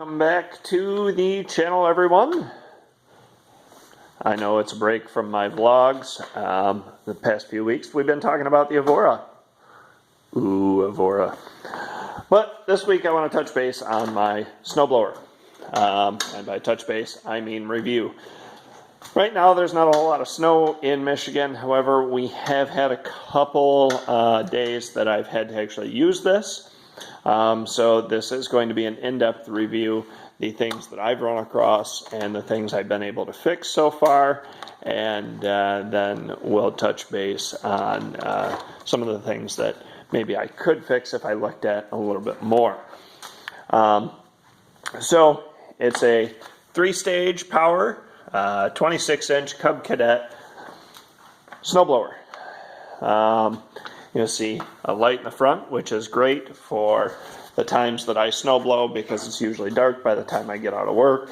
Welcome back to the channel, everyone. I know it's a break from my vlogs. The past few weeks we've been talking about the Evora. Ooh, Evora. But this week I want to touch base on my snowblower. And by touch base, I mean review. Right now there's not a whole lot of snow in Michigan. However, we have had a couple days that I've had to actually use this. So this is going to be an in-depth review, the things that I've run across and the things I've been able to fix so far, and then we'll touch base on some of the things that maybe I could fix if I looked at a little bit more. So it's a 3-stage power, 26-inch Cub Cadet snowblower. You'll see a light in the front, which is great for the times that I snowblow because it's usually dark by the time I get out of work.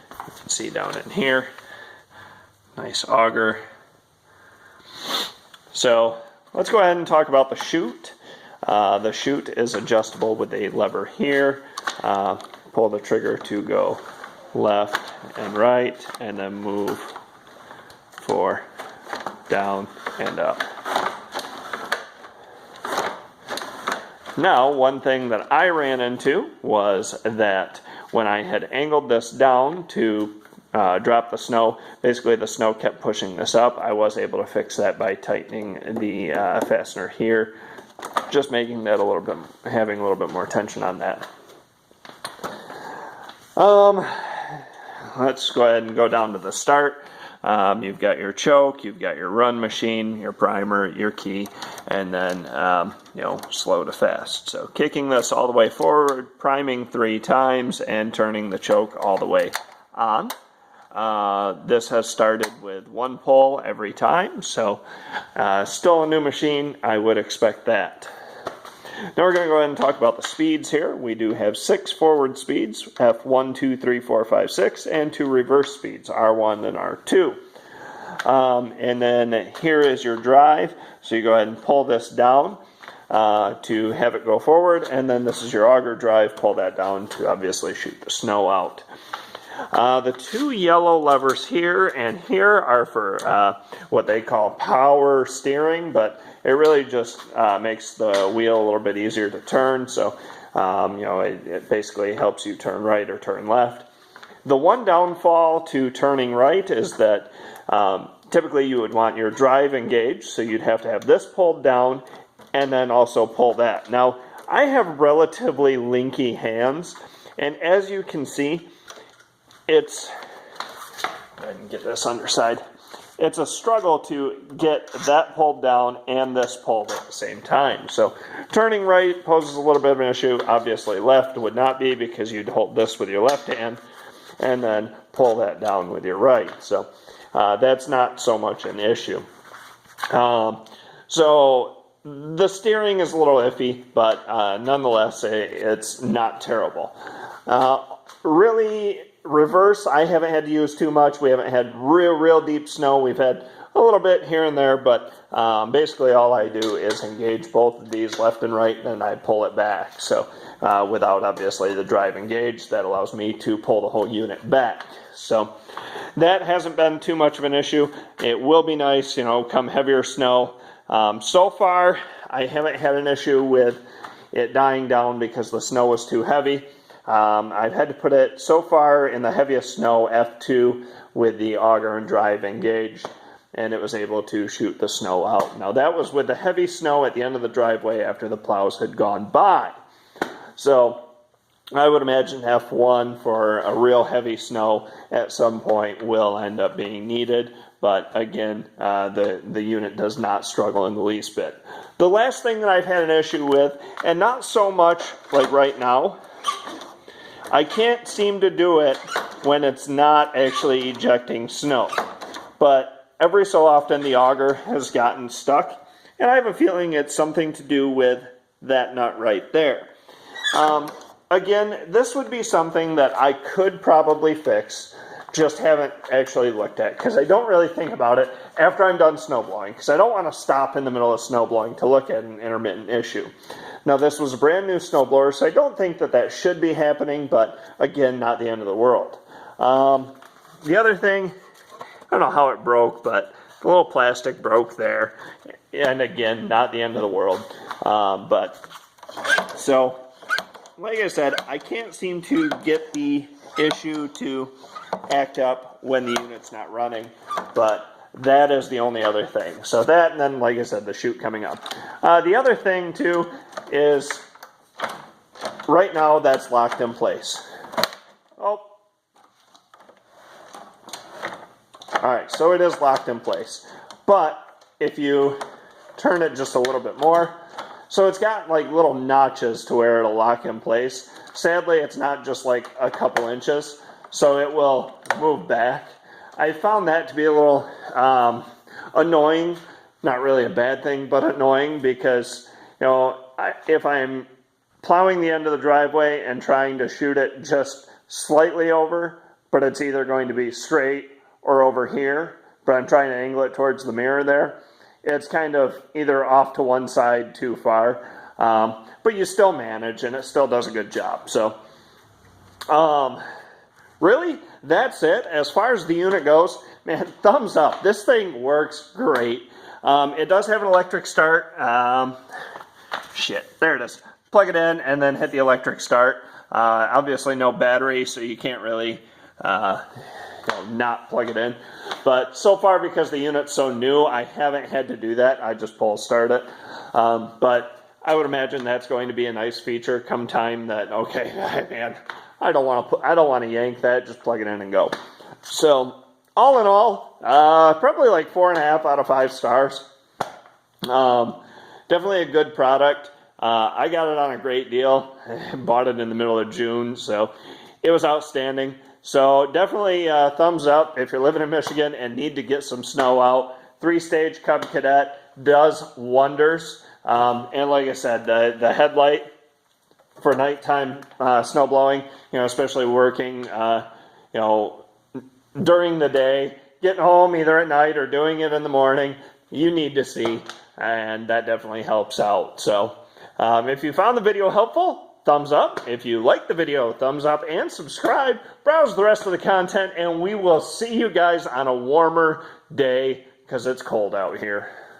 You can see down in here, nice auger. So let's go ahead and talk about the chute. The chute is adjustable with a lever here. Pull the trigger to go left and right, and then move for down and up. Now, one thing that I ran into was that when I had angled this down to drop the snow, basically the snow kept pushing this up. I was able to fix that by tightening the fastener here, just making that having a little bit more tension on that. Let's go ahead and go down to the start. You've got your choke, you've got your run machine, your primer, your key, and then slow to fast. So kicking this all the way forward, priming 3 times, and turning the choke all the way on. This has started with 1 pull every time, so still a new machine. I would expect that. Now we're going to go ahead and talk about the speeds here. We do have 6 forward speeds, F1, 2, 3, 4, 5, 6, and 2 reverse speeds, R1 and R2. And then here is your drive. So you go ahead and pull this down to have it go forward, and then this is your auger drive. Pull that down to obviously shoot the snow out. The 2 yellow levers here and here are for what they call power steering, but it really just makes the wheel a little bit easier to turn. So it basically helps you turn right or turn left. The one downfall to turning right is that typically you would want your drive engaged, so you'd have to have this pulled down and then also pull that. Now, I have relatively linky hands, and as you can see, it's, go ahead and get this underside, it's a struggle to get that pulled down and this pulled at the same time. So turning right poses a little bit of an issue. Obviously left would not be, because you'd hold this with your left hand and then pull that down with your right. So that's not so much an issue. So the steering is a little iffy, but nonetheless it's not terrible. Really, reverse, I haven't had to use too much. We haven't had real deep snow. We've had a little bit here and there, but basically all I do is engage both of these left and right, and then I pull it back. So without obviously the drive engaged, that allows me to pull the whole unit back. So that hasn't been too much of an issue. It will be nice, come heavier snow. So far, I haven't had an issue with it dying down because the snow was too heavy. I've had to put it so far in the heaviest snow, F2, with the auger and drive engaged, and it was able to shoot the snow out. Now that was with the heavy snow at the end of the driveway after the plows had gone by. So I would imagine F1 for a real heavy snow at some point will end up being needed, but again, the unit does not struggle in the least bit. The last thing that I've had an issue with, and not so much like right now, I can't seem to do it when it's not actually ejecting snow. But every so often the auger has gotten stuck, and I have a feeling it's something to do with that nut right there. Again, this would be something that I could probably fix, just haven't actually looked at, because I don't really think about it after I'm done snowblowing, because I don't want to stop in the middle of snowblowing to look at an intermittent issue. Now this was a brand new snowblower, so I don't think that that should be happening, but again, not the end of the world. The other thing, I don't know how it broke, but the little plastic broke there. And again, not the end of the world. So, like I said, I can't seem to get the issue to act up when the unit's not running, but that is the only other thing. So that, and then, like I said, the chute coming up. The other thing, too, is right now that's locked in place. Oh. Alright, so it is locked in place. But if you turn it just a little bit more, so it's got like little notches to where it'll lock in place. Sadly, it's not just like a couple inches, so it will move back. I found that to be a little annoying. Not really a bad thing, but annoying, because if I'm plowing the end of the driveway and trying to shoot it just slightly over, but it's either going to be straight or over here, but I'm trying to angle it towards the mirror there, it's kind of either off to one side too far, but you still manage, and it still does a good job. So really, that's it. As far as the unit goes, man, thumbs up. This thing works great. It does have an electric start. There it is. Plug it in and then hit the electric start. Obviously no battery, so you can't really not plug it in. But so far, because the unit's so new, I haven't had to do that. I just pull start it. But I would imagine that's going to be a nice feature come time that, okay, man, I don't want to yank that, just plug it in and go. So all in all, probably like 4.5 out of 5 stars. Definitely a good product. I got it on a great deal. Bought it in the middle of June, so it was outstanding. So definitely thumbs up if you're living in Michigan and need to get some snow out. 3-stage Cub Cadet does wonders. And like I said, the headlight for nighttime snow blowing, especially working, during the day, getting home either at night or doing it in the morning, you need to see, and that definitely helps out. So if you found the video helpful, thumbs up. If you like the video, thumbs up and subscribe. Browse the rest of the content, and we will see you guys on a warmer day because it's cold out here.